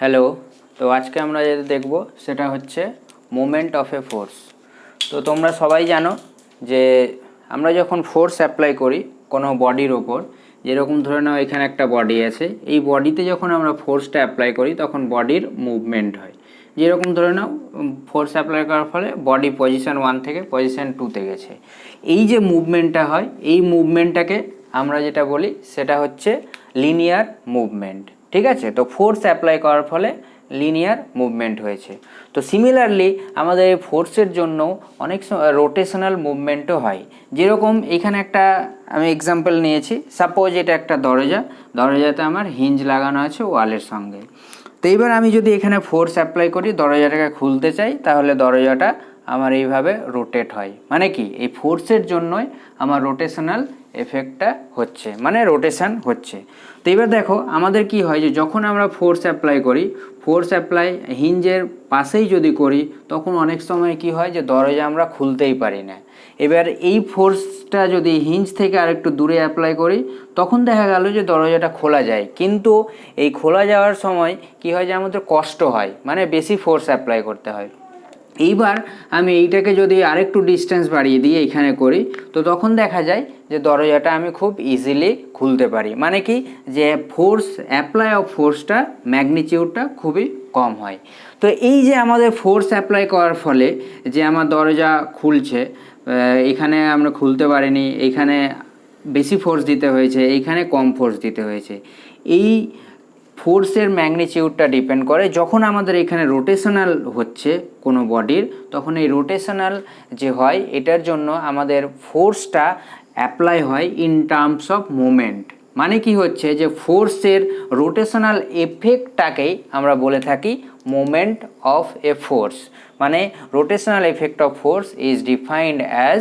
Hello. তো আজকে আমরা যেটা দেখব সেটা হচ্ছে মোমেন্ট অফ এ ফোর্স। তো তোমরা সবাই জানো যে আমরা যখন ফোর্স অ্যাপ্লাই করি কোনো বডির ওপর, যেরকম ধরে নাও এখানে একটা বডি আছে, এই বডিতে যখন আমরা ফোর্সটা অ্যাপ্লাই করি তখন বডির মুভমেন্ট হয়। যেরকম ধরে নাও ফোর্স অ্যাপ্লাই করার ফলে বডি পজিশন 1 থেকে পজিশন 2তে গেছে। এই যে মুভমেন্টটা হয়, এই মুভমেন্টটাকে আমরা যেটা বলি সেটা হচ্ছে লিনিয়ার মুভমেন্ট। ঠিক আছে, তো ফোর্স অ্যাপ্লাই করার ফলে লিনিয়ার মুভমেন্ট হয়েছে। তো সিমিলারলি আমাদের এই ফোর্সের জন্য অনেক রোটেশনাল মুভমেন্টও হয়। যেরকম এখানে একটা আমি এক্সাম্পল নিয়েছি, সাপোজ এটা একটা দরজাতে আমার হিঞ্জ লাগানো আছে ওয়ালের সঙ্গে। তো এইবার আমি যদি এখানে ফোর্স অ্যাপ্লাই করি, দরজাটাকে খুলতে চাই, তাহলে দরজাটা আমার এইভাবে রোটেট হয়। মানে কি, এই ফোর্সের জন্যই আমার রোটেশনাল এফেক্টটা হচ্ছে, মানে রোটেশন হচ্ছে। তো এবার দেখো আমাদের কি হয় যে যখন আমরা ফোর্স অ্যাপ্লাই হিঞ্জের পাশেই যদি করি, তখন অনেক সময় কি হয় যে দরজা আমরা খুলতেই পারি না। এবার এই ফোর্সটা যদি হিঞ্জ থেকে আরেকটু দূরে অ্যাপ্লাই করি, তখন দেখা গেল যে দরজাটা খোলা যায়। কিন্তু এই খোলা যাওয়ার সময় কি হয় যে আমাদের কষ্ট হয়, মানে বেশি ফোর্স অ্যাপ্লাই করতে হয়। এইবার আমি এইটাকে যদি আরেকটু ডিস্টেন্স বাড়িয়ে দিয়ে এইখানে করি, তো তখন দেখা যায় যে দরজাটা আমি খুব ইজিলি খুলতে পারি। মানে কি, যে ফোর্স অ্যাপ্লাই অফ ফোর্সটা ম্যাগনিটিউডটা খুবই কম হয়। তো এই যে আমাদের ফোর্স অ্যাপ্লাই করার ফলে যে আমার দরজা খুলছে, এখানে আমরা খুলতে পারিনি, এইখানে বেশি ফোর্স দিতে হয়েছে, এইখানে কম ফোর্স দিতে হয়েছে। এই ফোর্সের ম্যাগনিটিউডটা ডিপেন্ড করে যখন আমাদের এখানে রোটেশনাল হচ্ছে কোনো বডির, তখন এই রোটেশনাল যে হয় এটার জন্য আমাদের ফোর্সটা অ্যাপ্লাই হয় ইন টার্মস অফ মোমেন্ট। মানে কি হচ্ছে যে ফোর্সের রোটেশনাল এফেক্টটাকেই আমরা বলে থাকি মোমেন্ট অফ এ ফোর্স। মানে rotational effect of force is defined as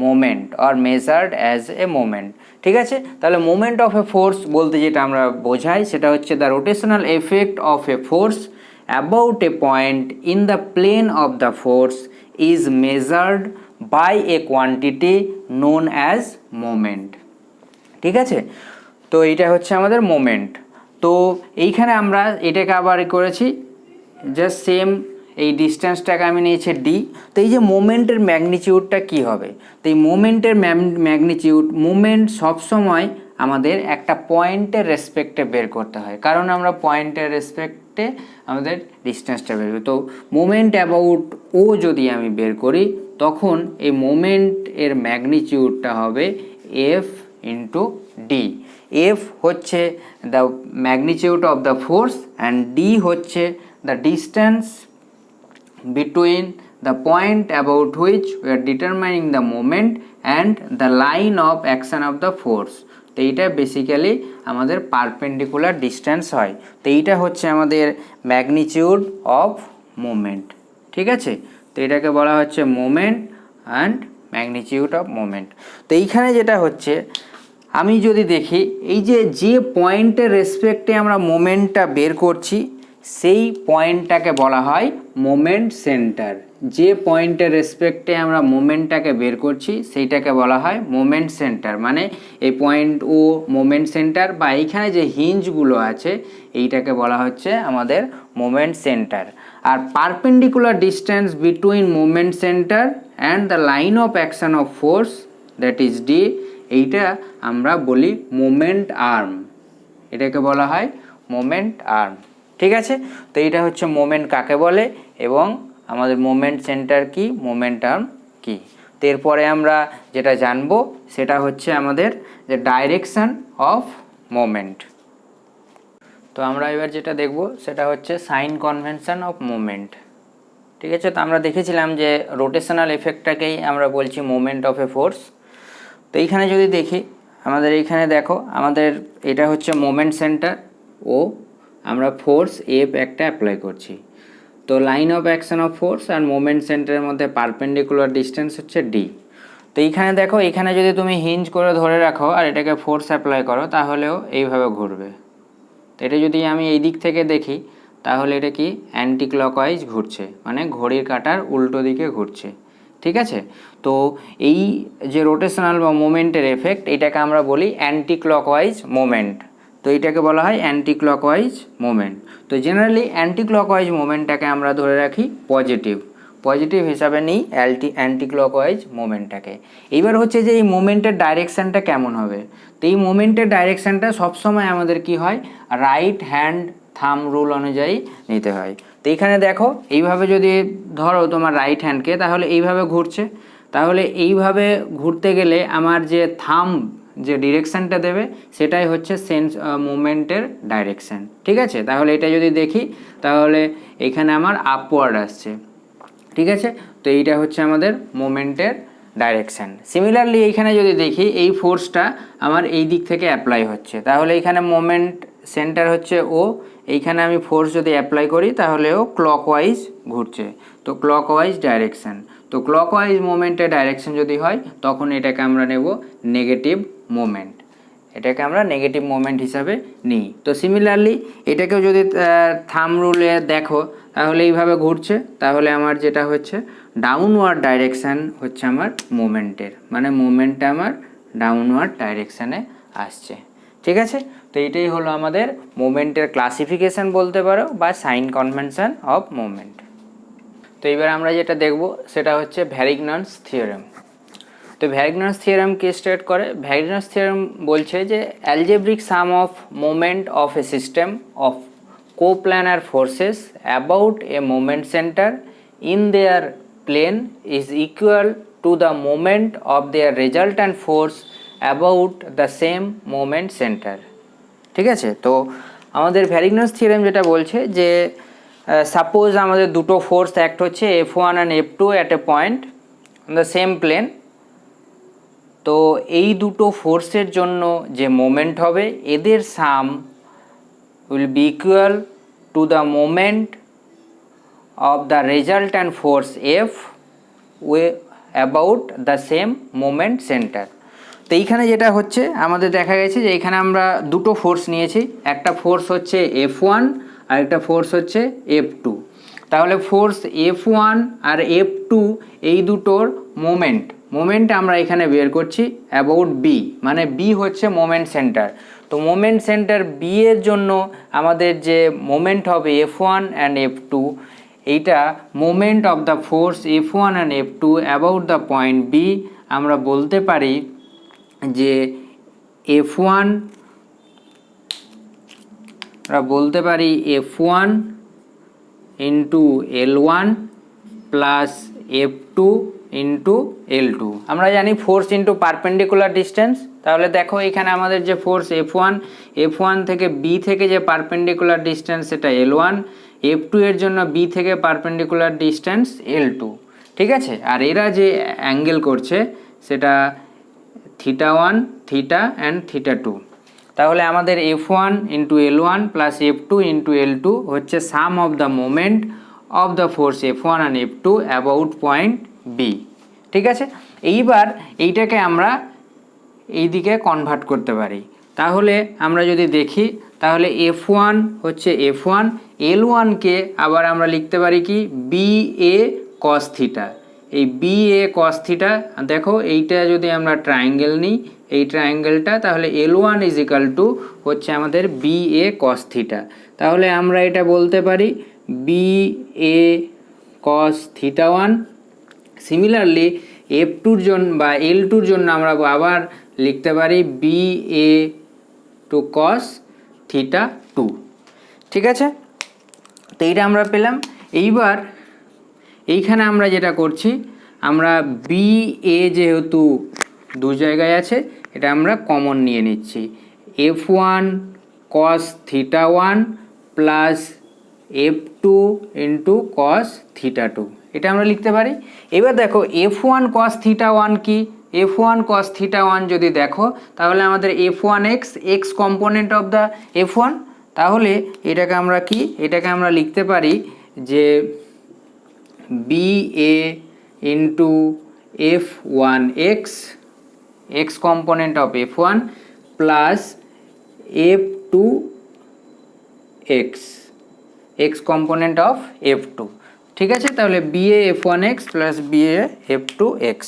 moment or measured as a moment. ঠিক আছে, তাহলে মোমেন্ট অফ এ ফোর্স বলতে যেটা আমরা বোঝাই সেটা হচ্ছে the rotational effect of a force about a point in the plane of the force is measured by a quantity known as moment. ঠিক আছে, তো এইটা হচ্ছে আমাদের মোমেন্ট। তো এইখানে আমরা এটাকে আবার করেছি জাস্ট সেম, এই ডিস্টেন্সটাকে আমি নিয়েছি ডি। তো এই যে মোমেন্টের ম্যাগনিটিউডটা কি হবে, তো এই মোমেন্টের ম্যাগনিটিউড, মোমেন্ট সবসময় আমাদের একটা পয়েন্টের রেসপেক্টে বের করতে হয়, কারণ আমরা পয়েন্টের রেসপেক্টে আমাদের ডিস্টেন্সটা বের করি। তো মোমেন্ট অ্যাবাউট ও যদি আমি বের করি, তখন এই মোমেন্ট এর ম্যাগনিটিউডটা হবে এফ ইন্টু ডি। এফ হচ্ছে the magnitude of the force and D হচ্ছে the distance between the point about which we are determining the moment and the line of action of the force. তো এইটা basically আমাদের perpendicular distance হয়। তো এইটা হচ্ছে আমাদের ম্যাগনিটিউড অফ মোমেন্ট। ঠিক আছে, তো এটাকে বলা হচ্ছে moment and magnitude of moment. তো এইখানে যেটা হচ্ছে, আমি যদি দেখি এই যে পয়েন্টের রেসপেক্টে আমরা মোমেন্টটা বের করছি, সেই পয়েন্টটাকে বলা হয় মোমেন্ট সেন্টার। যে পয়েন্টের রেসপেক্টে আমরা মোমেন্টটাকে বের করছি সেইটাকে বলা হয় মোমেন্ট সেন্টার। মানে এই পয়েন্ট ও মোমেন্ট সেন্টার, বা এইখানে যে হিঞ্জগুলো আছে এইটাকে বলা হচ্ছে আমাদের moment centre. R perpendicular distance between moment centre and the line of action of force, that is D, এইটা আমরা বলি মোমেন্ট আর্ম। এটাকে বলা হয় মোমেন্ট আর্ম। ঠিক আছে, তো এইটা হচ্ছে মোমেন্ট কাকে বলে এবং আমাদের মোমেন্ট সেন্টার কি, মোমেন্ট আর্ম কি। তো এরপরে আমরা যেটা জানবো সেটা হচ্ছে আমাদের যে ডাইরেকশন অফ মোমেন্ট। তো আমরা এবার যেটা দেখব সেটা হচ্ছে সাইন কনভেনশন অফ মোমেন্ট। ঠিক আছে, তো আমরা দেখেছিলাম যে রোটেশনাল এফেক্টটাকেই আমরা বলছি মোমেন্ট অফ এ ফোর্স। তো এইখানে যদি দেখি, আমাদের এইখানে দেখো আমাদের এটা হচ্ছে মোমেন্ট সেন্টার ও আমরা ফোর্স এফ একটা অ্যাপ্লাই করছি। তো line of action of force আর মোমেন্ট সেন্টারের মধ্যে পারপেন্ডিকুলার ডিস্টেন্স হচ্ছে ডি। তো এইখানে দেখো, এখানে যদি তুমি হিঞ্জ করে ধরে রাখো আর এটাকে ফোর্স অ্যাপ্লাই করো, তাহলেও এইভাবে ঘুরবে। তো এটা যদি আমি এই দিক থেকে দেখি, তাহলে এটা কি অ্যান্টি ক্লকওয়াইজ ঘুরছে, মানে ঘড়ির কাঁটার উল্টো দিকে ঘুরছে। ঠিক আছে, তো এই যে রোটেশনাল বা মোমেন্টের এফেক্ট, এটাকে আমরা বলি অ্যান্টি ক্লকওয়াইজ মোমেন্ট। তো এইটাকে বলা হয় অ্যান্টি ক্লকওয়াইজ মুভমেন্ট। তো জেনারেলি অ্যান্টি ক্লকওয়াইজ মুভমেন্টটাকে আমরা ধরে রাখি পজিটিভ হিসাবে নিই অ্যান্টি ক্লকওয়াইজ মুভমেন্টটাকে। এইবার হচ্ছে যে এই মুভমেন্টের ডাইরেকশানটা কেমন হবে। তো এই মুভমেন্টের ডাইরেকশানটা সবসময় আমাদের কি হয়, রাইট হ্যান্ড থাম রুল অনুযায়ী নিতে হয়। তো এইখানে দেখো এইভাবে যদি ধরো তোমার রাইট হ্যান্ডকে, তাহলে এইভাবে ঘুরছে, তাহলে এইভাবে ঘুরতে গেলে আমার যে থাম যে ডিরেকশানটা দেবে সেটাই হচ্ছে সেন্স মুভমেন্টের ডাইরেকশান। ঠিক আছে, তাহলে এটা যদি দেখি তাহলে এখানে আমার আপওয়ার্ড আসছে। ঠিক আছে, তো এইটা হচ্ছে আমাদের মোমেন্টের ডাইরেকশান। সিমিলারলি এইখানে যদি দেখি এই ফোর্সটা আমার এই দিক থেকে অ্যাপ্লাই হচ্ছে, তাহলে এইখানে মোমেন্ট সেন্টার হচ্ছে ও, এইখানে আমি ফোর্স যদি অ্যাপ্লাই করি তাহলে ও ক্লকওয়াইজ ঘুরছে, তো ক্লকওয়াইজ ডাইরেকশান। তো ক্লকওয়াইজ মোমেন্টের ডাইরেকশান যদি হয় তখন এটাকে আমরা নেব নেগেটিভ মোমেন্ট, এটাকে আমরা নেগেটিভ মোমেন্ট হিসাবে নিই। তো সিমিলারলি এটাকেও যদি থাম রুলে দেখো তাহলে এইভাবে ঘুরছে, তাহলে আমার যেটা হচ্ছে ডাউনওয়ার্ড ডাইরেকশান হচ্ছে আমার মোমেন্টের, মানে মোমেন্টটা আমার ডাউনওয়ার্ড ডাইরেকশানে আসছে। ঠিক আছে, তো এইটাই হলো আমাদের মোমেন্টের ক্লাসিফিকেশান বলতে পারো, বা সাইন কনভেনশন অফ মোমেন্ট। তো এবার আমরা যেটা দেখব সেটা হচ্ছে ভ্যারিগনস থিওরেম। তো ভ্যারিগনস থিওরেম কি স্টেট করে, ভ্যারিগনস থিওরেম বলছে যে algebraic sum of moment of a system of coplanar forces about a moment centre in their plane is equal to the moment of their resultant force about the same moment centre. ঠিক আছে, তো আমাদের ভ্যারিগনস theorem যেটা বলছে যে suppose আমাদের দুটো force act হচ্ছে F1 and F2 at a point on the same plane. তো এই দুটো ফোর্সের জন্য যে মোমেন্ট হবে এদের sum will be equal to the moment of the resultant force F about the same moment centre. তো এইখানে যেটা হচ্ছে আমাদের দেখা গেছে যে এখানে আমরা দুটো ফোর্স নিয়েছি, একটা ফোর্স হচ্ছে F1 আর একটা ফোর্স হচ্ছে F2। তাহলে ফোর্স F1 আর F2 এই দুটোর মোমেন্ট আমরা এখানে বের করছি অ্যাবাউট B, মানে B হচ্ছে মোমেন্ট সেন্টার। তো মোমেন্ট সেন্টার B এর জন্য আমাদের যে মোমেন্ট হবে F1 অ্যান্ড F2, এইটা moment of the force F1 and F2 about the point B আমরা বলতে পারি যে F1 আমরা বলতে পারি F1 into L1 plus F2 into L2। আমরা জানি ফোর্স ইন্টু পারপেন্ডিকুলার ডিস্টেন্স। তাহলে দেখো এখানে আমাদের যে ফোর্স F1 থেকে B থেকে যে পারপেন্ডিকুলার ডিস্টেন্স সেটা L1, F2 এর জন্য B থেকে পারপেন্ডিকুলার ডিস্টেন্স L2। ঠিক আছে, আর এরা যে অ্যাঙ্গেল করছে সেটা θ1, θ অ্যান্ড θ2। তাহলে আমাদের F1 into L1 plus F2 into L2 হচ্ছে sum of the moment of the force F1 and F2 about point B। ঠিক আছে, এইবার এইটাকে আমরা এই দিকে কনভার্ট করতে পারি। তাহলে আমরা যদি দেখি তাহলে F1 হচ্ছে F1, L1কে আবার আমরা লিখতে পারি কি BA cos θ। এই BA cos θ দেখো এইটা যদি আমরা ট্রায়াঙ্গেল নিই, এই ট্রায়াঙ্গেলটা, তাহলে L1 ইজ ইকাল টু হচ্ছে আমাদের BA cos θ। তাহলে আমরা এটা বলতে পারি BA cos θ1। সিমিলারলি F2-র জন্য বা L2-র জন্য আমরা আবার লিখতে পারি BA টু cos θ2। ঠিক আছে, তো এইটা আমরা পেলাম। এইবার এইখানে আমরা যেটা করছি, আমরা BA যেহেতু দু জায়গায় আছে এটা আমরা কমন নিয়ে নিচ্ছি, F1 cos θ1 plus F2 into cos θ2, এটা আমরা লিখতে পারি। এবার দেখো F1 cos θ1 কি, F1 cos θ1 যদি দেখো তাহলে আমাদের F1x x component of the F1। তাহলে এটাকে আমরা কি, এটাকে আমরা লিখতে পারি যে BA into F1x x component of F1 plus F2x x component of F2। ঠিক আছে, তাহলে BA F1x plus BA F2x।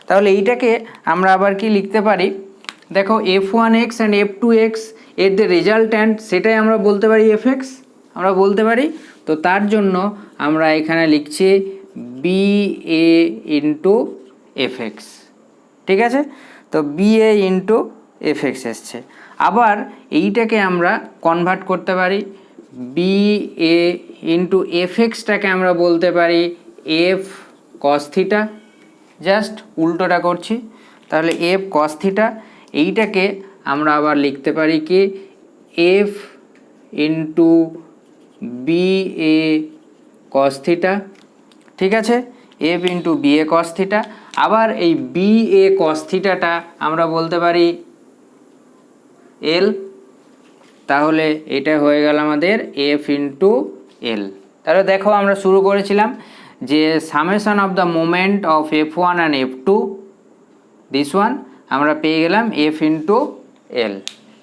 তাহলে এইটাকে আমরা আবার কি লিখতে পারি, দেখো F1x অ্যান্ড F2x এর যে রেজাল্ট্যান্ট সেটাই আমরা বলতে পারি এফএক্স, আমরা বলতে পারি। তো তার জন্য আমরা এখানে লিখছি বি এ ইন্টু এফএক্স, ঠিক আছে। তো বি এ ইন্টু এফএক্স এসছে। আবার এইটাকে আমরা কনভার্ট করতে পারি, বি এ ইন্টু এফএক্সটাকে আমরা বলতে পারি এফ কস থিটা, জাস্ট উল্টোটা করছি, তাহলে এফ কস থিটা। এইটাকে আমরা আবার লিখতে পারি কি F into B A cos theta, ঠিক আছে, F into B A cos theta. আবার এই বি এ কস থিটাটা আমরা বলতে পারি এল, তাহলে এটা হয়ে গেল আমাদের এফ ইন্টু এল। তাহলে দেখো আমরা শুরু করেছিলাম যে summation of the moment of F one and F two, this one আমরা পেয়ে গেলাম এফ ইন্টু এল,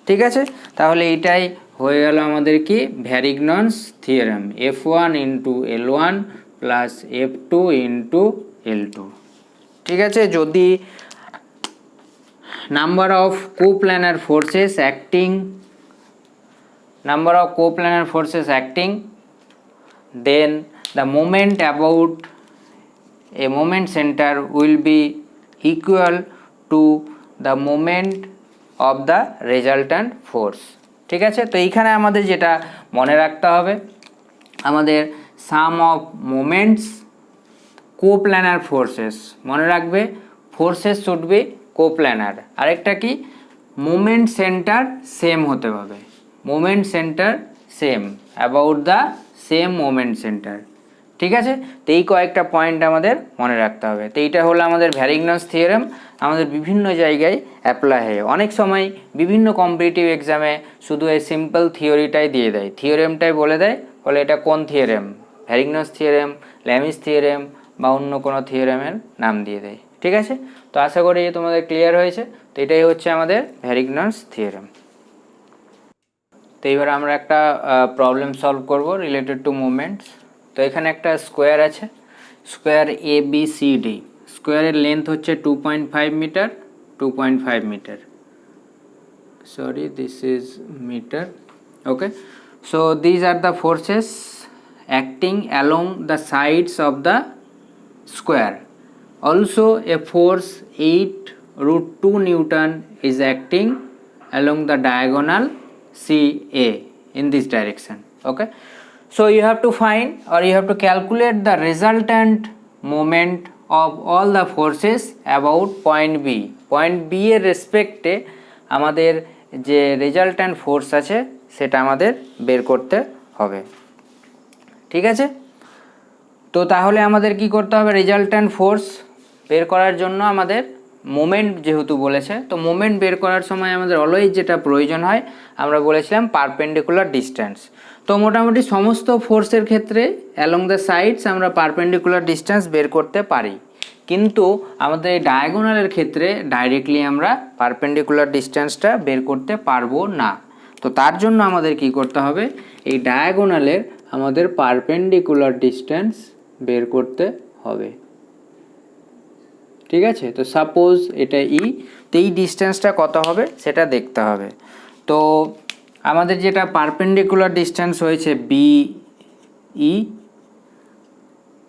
ঠিক আছে। তাহলে এইটাই হয়ে গেল আমাদের কি Varignon's theorem, f one into l one plus f two into l two, ঠিক আছে। যদি number of coplanar forces acting, number of coplanar forces acting, then the moment about a moment center will be equal to the moment of the resultant force, ঠিক আছে। তো এইখানে আমাদের যেটা মনে রাখতে হবে, আমাদের সাম অফ মোমেন্টস কোপ্ল্যানার ফোর্সেস, মনে রাখবে ফোর্সেস শুড বি কোপ্ল্যানার। আরেকটা কি মোমেন্ট সেন্টার সেম হতে হবে, moment centre same, about the same moment centre, ঠিক আছে। তো এই কয়েকটা পয়েন্ট আমাদের মনে রাখতে হবে। তো এইটা হলো আমাদের ভ্যারিগনন্স থিওরেম, আমাদের বিভিন্ন জায়গায় অ্যাপ্লাই হয়। অনেক সময় বিভিন্ন কম্পিটিটিভ এক্সামে শুধু এই সিম্পল থিওরিটাই দিয়ে দেয়, থিওরেমটাই বলে দেয়, বলে এটা কোন থিওরেম, ভ্যারিগনন্স থিওরেম, ল্যামিস থিওরেম বা অন্য কোনো থিওরেমের নাম দিয়ে দেয়, ঠিক আছে। তো আশা করি তোমাদের ক্লিয়ার হয়েছে। তো এটাই হচ্ছে আমাদের ভ্যারিগনন্স থিওরেম। তো এবার আমরা একটা প্রবলেম সলভ করব রিলেটেড টু মুভমেন্টস। তো এখানে একটা স্কোয়ার আছে, square A B C D, স্কোয়ারের লেন্থ হচ্ছে 2.5 metre, 2.5 metre, sorry this is metre, okay. So these are the forces acting along the sides of the square. Also a force 8√2 Newton is acting along the diagonal CA in this direction, okay. So you have to find or you have to calculate the resultant moment of all the forces about point B. Point B এর রেসপেক্টে আমাদের যে resultant force আছে সেটা আমাদের বের করতে হবে, ঠিক আছে। তো তাহলে আমাদের কি করতে হবে, রেজাল্ট্যান্ট ফোর্স বের করার জন্য আমাদের মোমেন্ট যেহেতু বলেছে, তো মোমেন্ট বের করার সময় আমাদের অলওয়েজ যেটা প্রয়োজন হয় আমরা বলেছিলাম পারপেন্ডিকুলার ডিস্ট্যান্স। তো মোটামুটি সমস্ত ফোর্সের ক্ষেত্রে অ্যালং দ্য সাইডস আমরা পারপেন্ডিকুলার ডিস্ট্যান্স বের করতে পারি, কিন্তু আমাদের এই ডায়াগোনালের ক্ষেত্রে ডাইরেক্টলি আমরা পারপেন্ডিকুলার ডিস্ট্যান্সটা বের করতে পারবো না। তো তার জন্য আমাদের কি করতে হবে, এই ডায়াগোনালের আমাদের পারপেন্ডিকুলার ডিস্ট্যান্স বের করতে হবে, ঠিক আছে। তো সাপোজ এটা ই, তো এই ডিস্ট্যান্সটা কত হবে সেটা দেখতে হবে। তো আমাদের যেটা পারপেন্ডিকুলার ডিস্ট্যান্স হয়েছে বি ই,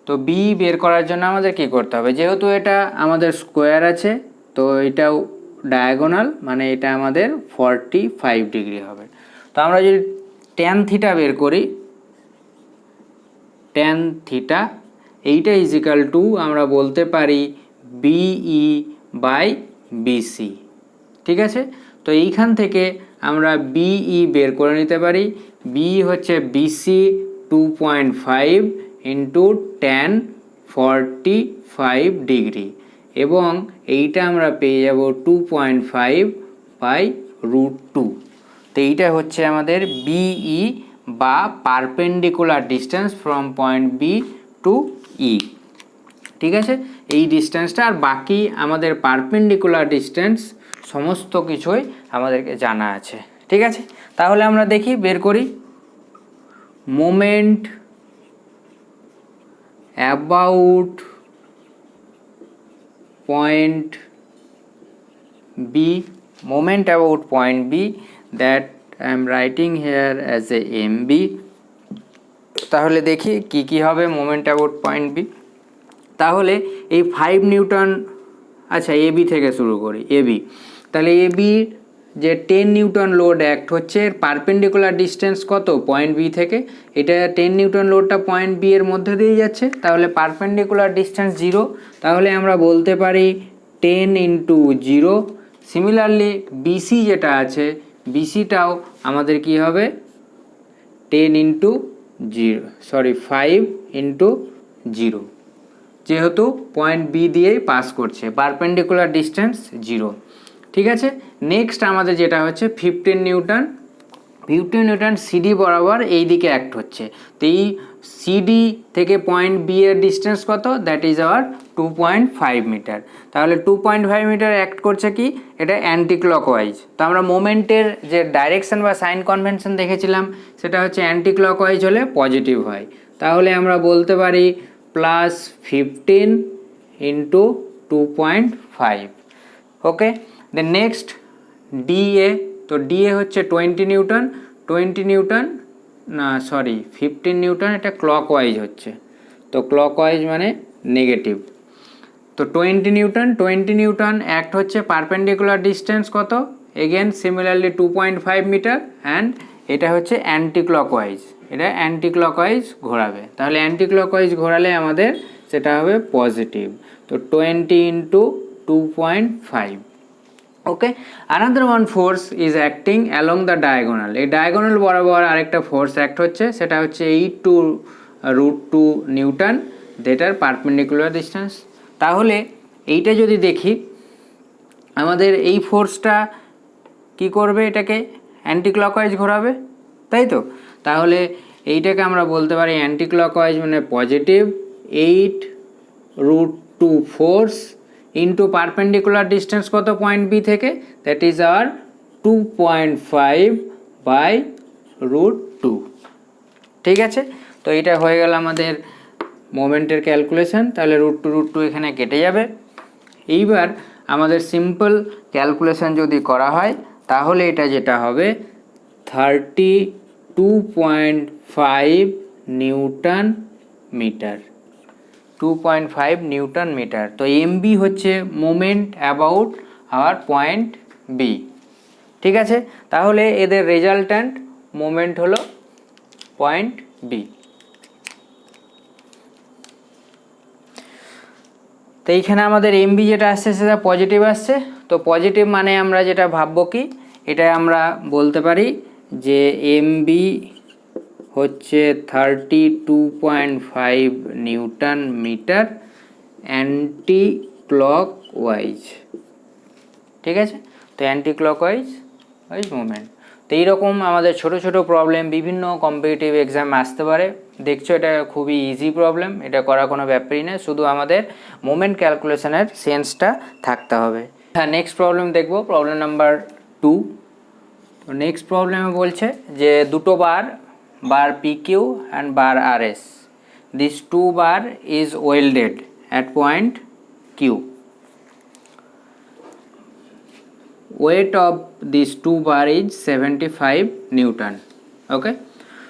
তো বি বের করার জন্য আমাদের কি করতে হবে, যেহেতু এটা আমাদের স্কোয়ার আছে তো এটাও ডায়াগোনাল, মানে এটা আমাদের 45 ডিগ্রি হবে। তো আমরা যদি ট্যান থিটা বের করি, ট্যান থিটা এইটা ইজিক্যাল টু আমরা বলতে পারি বিই বাই বিসি, ঠিক আছে। তো এইখান থেকে আমরা বিই বের করে নিতে পারি, বি হচ্ছে বিসি 2.5 ইন্টু ট্যান 45 ডিগ্রি, এবং এইটা আমরা পেয়ে যাব 2.5 বাই √2। তো এইটা হচ্ছে আমাদের বিই বা perpendicular distance from point B to E, ঠিক আছে। এই ডিস্টেন্সটা আর বাকি আমাদের পারপেন্ডিকুলার ডিস্টেন্স সমস্ত কিছুই আমাদেরকে জানা আছে, ঠিক আছে। তাহলে আমরা দেখি বের করি, moment about point B, moment about point B that I am writing here as a MB. তাহলে দেখি কি হবে মোমেন্ট অ্যাবাউট পয়েন্ট বি। তাহলে এই 5 নিউটন, আচ্ছা এবি থেকে শুরু করি। এবি, তাহলে এবি যে 10 নিউটন লোড অ্যাক্ট হচ্ছে, এর পারপেন্ডিকুলার ডিস্টেন্স কত পয়েন্ট বি থেকে, এটা 10 নিউটন লোডটা পয়েন্ট বি এর মধ্যে দিয়ে যাচ্ছে, তাহলে পারপেন্ডিকুলার ডিস্টেন্স 0। তাহলে আমরা বলতে পারি 10 ইন্টু 0। সিমিলারলি বিসি যেটা আছে, বিসিটাও আমাদের কি হবে 10 ইন্টু 0, সরি 5 ইন্টু 0, যেহেতু পয়েন্ট বি দিয়েই পাস করছে, পারপেন্ডিকুলার ডিস্টেন্স 0। ঠিক আছে, নেক্সট আমাদের যেটা হচ্ছে 15 নিউটন। 15 নিউটন সিডি বরাবর এই দিকে অ্যাক্ট হচ্ছে। তো এই সিডি থেকে পয়েন্ট বি এর ডিস্টেন্স কত, দ্যাট ইজ আওয়ার 2.5 মিটার। তাহলে 2.5 মিটার অ্যাক্ট করছে কি, এটা অ্যান্টি ক্লকওয়াইজ। তো আমরা মোমেন্টের যে ডাইরেকশন বা সাইন কনভেনশন দেখেছিলাম, সেটা হচ্ছে অ্যান্টি ক্লকওয়াইজ হলে পজিটিভ হয়। তাহলে আমরা বলতে পারি প্লাস 15 ইন্টু 2.5। ওকে, দেন নেক্সট ডিএ। তো ডিএ হচ্ছে 20 নিউটন। 20 নিউটন না, সরি 15 নিউটন, এটা ক্লকওয়াইজ হচ্ছে, তো ক্লকওয়াইজ মানে নেগেটিভ। তো 20 নিউটন, 20 নিউটন অ্যাক্ট হচ্ছে পারপেন্ডিকুলার ডিস্টেন্স কত, এগেন সিমিলারলি 2.5 মিটার, অ্যান্ড এটা হচ্ছে অ্যান্টি ক্লকওয়াইজ, এটা অ্যান্টি ক্লকওয়াইজ ঘোরাবে। তাহলে অ্যান্টি ক্লকওয়াইজ ঘোরালে আমাদের সেটা হবে পজিটিভ। তো 20 into 2.5। Okay, another one force is acting along the diagonal. এই ডায়াগোনাল বরাবর আরেকটা ফোর্স অ্যাক্ট হচ্ছে, সেটা হচ্ছে 8/√2 নিউটন, যেটার পারপেন্ডিকুলার ডিস্টেন্স। তাহলে এইটা যদি দেখি, আমাদের এই ফোর্সটা কি করবে, এটাকে অ্যান্টি ক্লকওয়াইজ ঘোরাবে, তাই তো। তাহলে এইটাকে আমরা বলতে পারি অ্যান্টি ক্লকওয়াইজ মানে positive 8/√2 force into perpendicular distance কত পয়েন্ট বি থেকে, দ্যাট ইজ আওয়ার 2.5/√2। ঠিক আছে, তো এটা হয়ে গেল আমাদের মোমেন্টের ক্যালকুলেশন। তাহলে √2 এখানে কেটে যাবে। এইবার আমাদের সিম্পল ক্যালকুলেশন যদি করা হয়, তাহলে এটা যেটা হবে 32.5 নিউটন মিটার, 2.5 নিউটন মিটার। তো এমবি হচ্ছে moment about our point B. ঠিক আছে, তাহলে এদের রেজাল্ট্যান্ট মোমেন্ট হলো পয়েন্ট বি। তো এইখানে আমাদের এমবি যেটা আসছে সেটা পজিটিভ আসছে। তো পজিটিভ মানে আমরা যেটা ভাববো কি, এটা আমরা বলতে পারি যে এমবি হচ্ছে 32.5 নিউটন মিটার অ্যান্টি ক্লকওয়াইজ। ঠিক আছে, তো অ্যান্টি ক্লকওয়াইজ মুভমেন্ট। তো এইরকম আমাদের ছোট ছোট প্রবলেম বিভিন্ন কম্পিটিটিভ এক্সাম আসতে পারে। দেখছো এটা খুবই ইজি প্রবলেম, এটা করা কোনো ব্যাপারই না, শুধু আমাদের মোমেন্ট ক্যালকুলেশনের সেন্সটা থাকতে হবে। হ্যাঁ, নেক্সট প্রবলেম দেখবো, প্রবলেম নাম্বার 2। তো নেক্সট প্রবলেমে বলছে যে দুটো বার PQ and bar RS. This 2 bar is welded at point Q. Weight of this 2 bar is 75 Newton. Okay,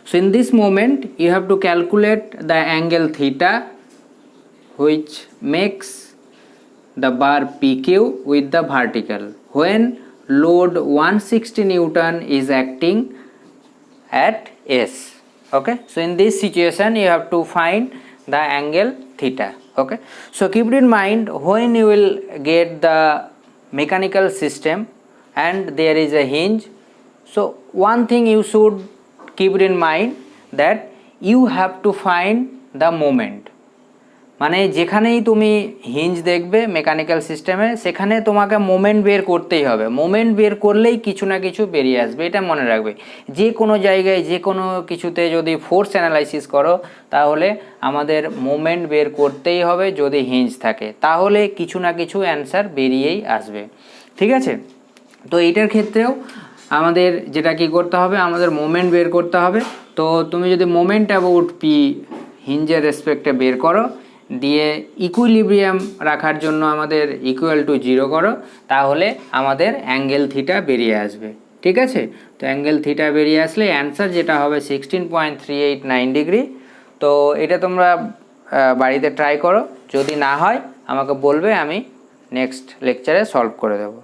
so in this moment you have to calculate the angle theta which makes the bar PQ with the vertical when load 160 Newton is acting at S. Okay, so in this situation you have to find the angle theta. Okay, so keep it in mind when you will get the mechanical system and there is a hinge. So one thing you should keep it in mind that you have to find the moment. মানে যেখানেই তুমি hinge দেখবে mechanical সিস্টেমে, সেখানে তোমাকে moment বের করতেই হবে। মোমেন্ট বের করলেই কিছু না কিছু বেরিয়ে আসবে, এটা মনে রাখবে। যে কোনো জায়গায় যে কোনো কিছুতে যদি ফোর্স অ্যানালাইসিস করো, তাহলে আমাদের মোমেন্ট বের করতেই হবে। যদি হিঞ্জ থাকে তাহলে কিছু না কিছু অ্যান্সার বেরিয়েই আসবে। ঠিক আছে, তো এইটার ক্ষেত্রেও আমাদের যেটা কি করতে হবে, আমাদের মোমেন্ট বের করতে হবে। তো তুমি যদি মোমেন্ট অ্যাবাউট পি হিঞ্জের রেসপেক্টে বের করো, দিয়ে ইকুইলিব্রিয়াম রাখার জন্য আমাদের ইকুয়াল টু 0 করো, তাহলে আমাদের অ্যাঙ্গেল থিটা বেরিয়ে আসবে। ঠিক আছে। তো অ্যাঙ্গেল থিটা বেরিয়ে আসলে অ্যান্সার যেটা হবে 16.389 ডিগ্রি। তো এটা তোমরা বাড়িতে ট্রাই করো, যদি না হয় আমাকে বলবে, আমি নেক্সট লেকচারে সলভ করে দেবো।